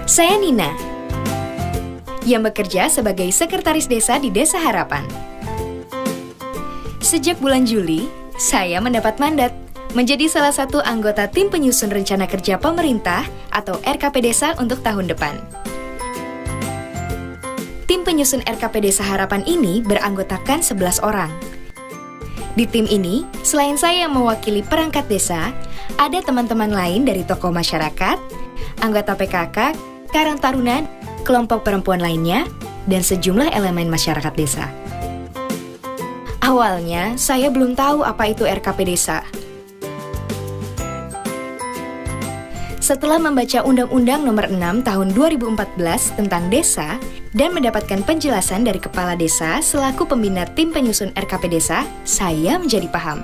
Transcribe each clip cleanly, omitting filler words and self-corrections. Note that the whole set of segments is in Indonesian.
Saya Nina, yang bekerja sebagai sekretaris desa di Desa Harapan. Sejak bulan Juli, saya mendapat mandat menjadi salah satu anggota tim penyusun rencana kerja pemerintah atau RKP Desa untuk tahun depan. Tim penyusun RKP Desa Harapan ini beranggotakan 11 orang. Di tim ini, selain saya yang mewakili perangkat desa, ada teman-teman lain dari tokoh masyarakat, anggota PKK, Karang Taruna, kelompok perempuan lainnya, dan sejumlah elemen masyarakat desa. Awalnya, saya belum tahu apa itu RKP Desa. Setelah membaca Undang-Undang Nomor 6 Tahun 2014 tentang desa dan mendapatkan penjelasan dari Kepala Desa selaku pembina tim penyusun RKP Desa, saya menjadi paham.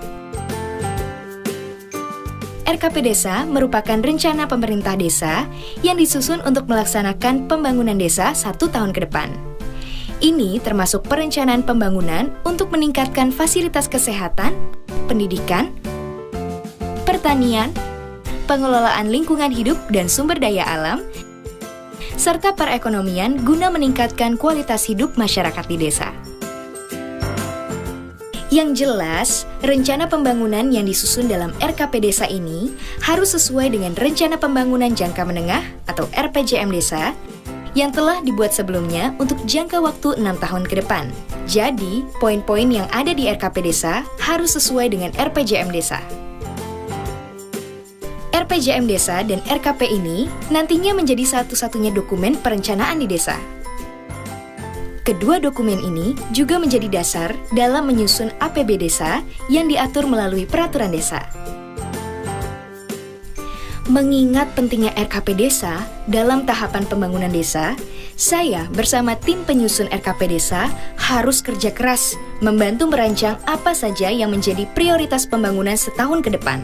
RKP Desa merupakan rencana pemerintah desa yang disusun untuk melaksanakan pembangunan desa 1 tahun ke depan. Ini termasuk perencanaan pembangunan untuk meningkatkan fasilitas kesehatan, pendidikan, pertanian, pengelolaan lingkungan hidup dan sumber daya alam, serta perekonomian guna meningkatkan kualitas hidup masyarakat di desa. Yang jelas, rencana pembangunan yang disusun dalam RKP Desa ini harus sesuai dengan Rencana Pembangunan Jangka Menengah atau RPJM Desa yang telah dibuat sebelumnya untuk jangka waktu 6 tahun ke depan. Jadi, poin-poin yang ada di RKP Desa harus sesuai dengan RPJM Desa. RPJM Desa dan RKP ini nantinya menjadi satu-satunya dokumen perencanaan di desa. Kedua dokumen ini juga menjadi dasar dalam menyusun APB Desa yang diatur melalui peraturan desa. Mengingat pentingnya RKP Desa dalam tahapan pembangunan desa, saya bersama tim penyusun RKP Desa harus kerja keras membantu merancang apa saja yang menjadi prioritas pembangunan setahun ke depan.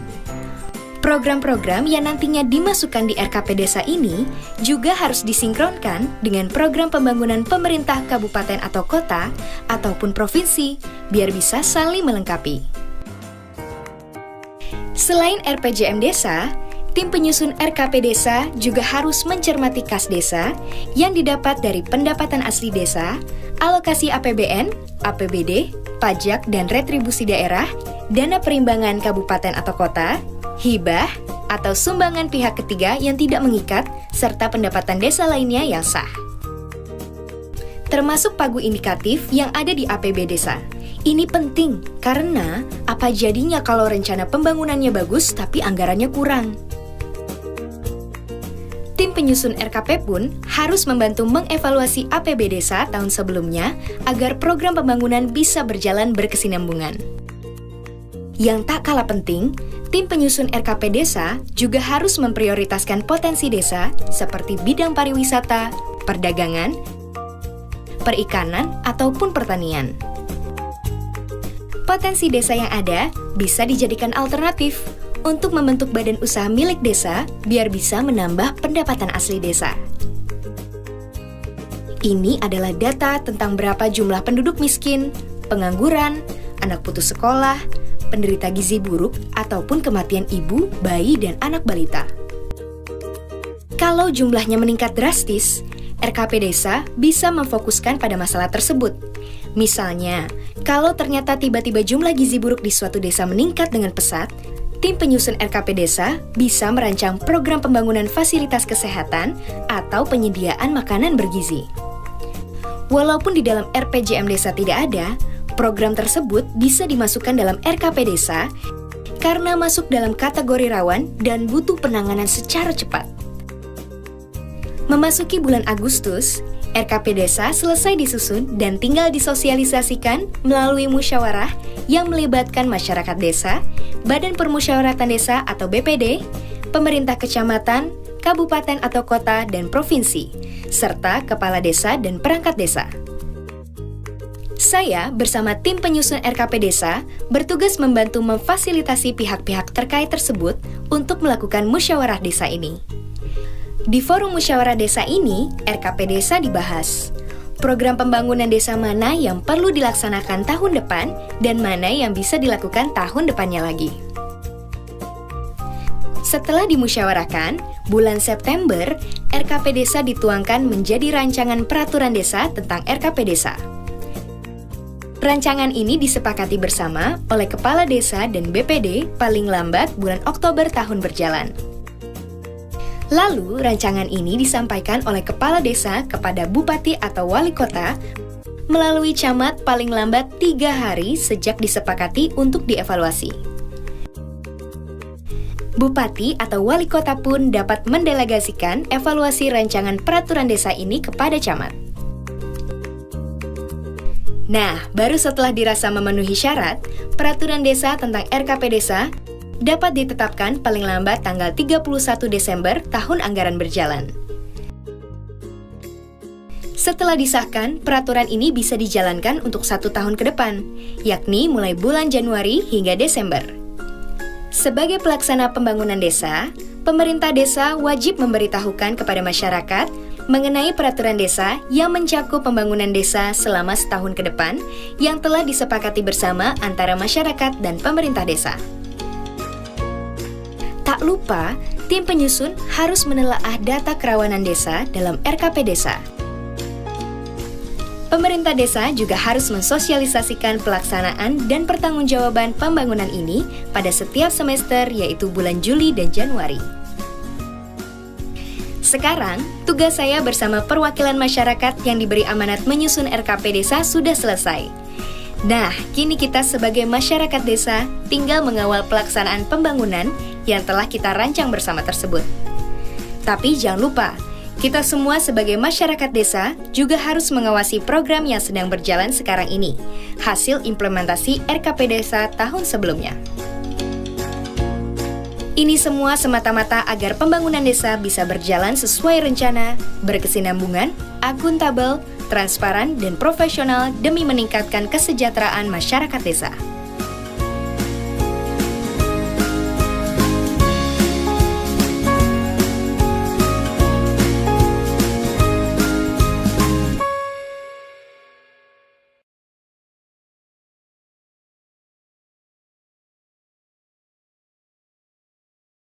Program-program yang nantinya dimasukkan di RKP Desa ini juga harus disinkronkan dengan program pembangunan pemerintah kabupaten atau kota ataupun provinsi biar bisa saling melengkapi. Selain RPJM Desa, tim penyusun RKP Desa juga harus mencermati kas desa yang didapat dari pendapatan asli desa, alokasi APBN, APBD, pajak dan retribusi daerah, dana perimbangan kabupaten atau kota, hibah, atau sumbangan pihak ketiga yang tidak mengikat, serta pendapatan desa lainnya yang sah. Termasuk pagu indikatif yang ada di APB Desa. Ini penting karena apa jadinya kalau rencana pembangunannya bagus tapi anggarannya kurang. Tim penyusun RKP pun harus membantu mengevaluasi APB Desa tahun sebelumnya agar program pembangunan bisa berjalan berkesinambungan. Yang tak kalah penting, tim penyusun RKP Desa juga harus memprioritaskan potensi desa seperti bidang pariwisata, perdagangan, perikanan, ataupun pertanian. Potensi desa yang ada bisa dijadikan alternatif untuk membentuk badan usaha milik desa biar bisa menambah pendapatan asli desa. Ini adalah data tentang berapa jumlah penduduk miskin, pengangguran, anak putus sekolah, penderita gizi buruk, ataupun kematian ibu, bayi, dan anak balita. Kalau jumlahnya meningkat drastis, RKP Desa bisa memfokuskan pada masalah tersebut. Misalnya, kalau ternyata tiba-tiba jumlah gizi buruk di suatu desa meningkat dengan pesat, tim penyusun RKP Desa bisa merancang program pembangunan fasilitas kesehatan atau penyediaan makanan bergizi. Walaupun di dalam RPJM Desa tidak ada, program tersebut bisa dimasukkan dalam RKP Desa karena masuk dalam kategori rawan dan butuh penanganan secara cepat. Memasuki bulan Agustus, RKP Desa selesai disusun dan tinggal disosialisasikan melalui musyawarah yang melibatkan masyarakat desa, Badan Permusyawaratan Desa atau BPD, pemerintah kecamatan, kabupaten atau kota, dan provinsi, serta kepala desa dan perangkat desa. Saya bersama tim penyusun RKP Desa bertugas membantu memfasilitasi pihak-pihak terkait tersebut untuk melakukan musyawarah desa ini. Di forum musyawarah desa ini, RKP Desa dibahas. Program pembangunan desa mana yang perlu dilaksanakan tahun depan dan mana yang bisa dilakukan tahun depannya lagi. Setelah dimusyawarahkan, bulan September, RKP Desa dituangkan menjadi rancangan peraturan desa tentang RKP Desa. Rancangan ini disepakati bersama oleh Kepala Desa dan BPD paling lambat bulan Oktober tahun berjalan. Lalu, rancangan ini disampaikan oleh Kepala Desa kepada Bupati atau Wali Kota melalui camat paling lambat 3 hari sejak disepakati untuk dievaluasi. Bupati atau wali kota pun dapat mendelegasikan evaluasi rancangan peraturan desa ini kepada camat. Nah, baru setelah dirasa memenuhi syarat, peraturan desa tentang RKP Desa dapat ditetapkan paling lambat tanggal 31 Desember tahun anggaran berjalan. Setelah disahkan, peraturan ini bisa dijalankan untuk 1 tahun ke depan, yakni mulai bulan Januari hingga Desember. Sebagai pelaksana pembangunan desa, pemerintah desa wajib memberitahukan kepada masyarakat mengenai peraturan desa yang mencakup pembangunan desa selama setahun ke depan yang telah disepakati bersama antara masyarakat dan pemerintah desa. Tak lupa, tim penyusun harus menelaah data kerawanan desa dalam RKP Desa. Pemerintah desa juga harus mensosialisasikan pelaksanaan dan pertanggungjawaban pembangunan ini pada setiap semester, yaitu bulan Juli dan Januari. Sekarang, tugas saya bersama perwakilan masyarakat yang diberi amanat menyusun RKP Desa sudah selesai. Nah, kini kita sebagai masyarakat desa tinggal mengawal pelaksanaan pembangunan yang telah kita rancang bersama tersebut. Tapi jangan lupa, kita semua sebagai masyarakat desa juga harus mengawasi program yang sedang berjalan sekarang ini, hasil implementasi RKP Desa tahun sebelumnya. Ini semua semata-mata agar pembangunan desa bisa berjalan sesuai rencana, berkesinambungan, akuntabel, transparan, dan profesional demi meningkatkan kesejahteraan masyarakat desa.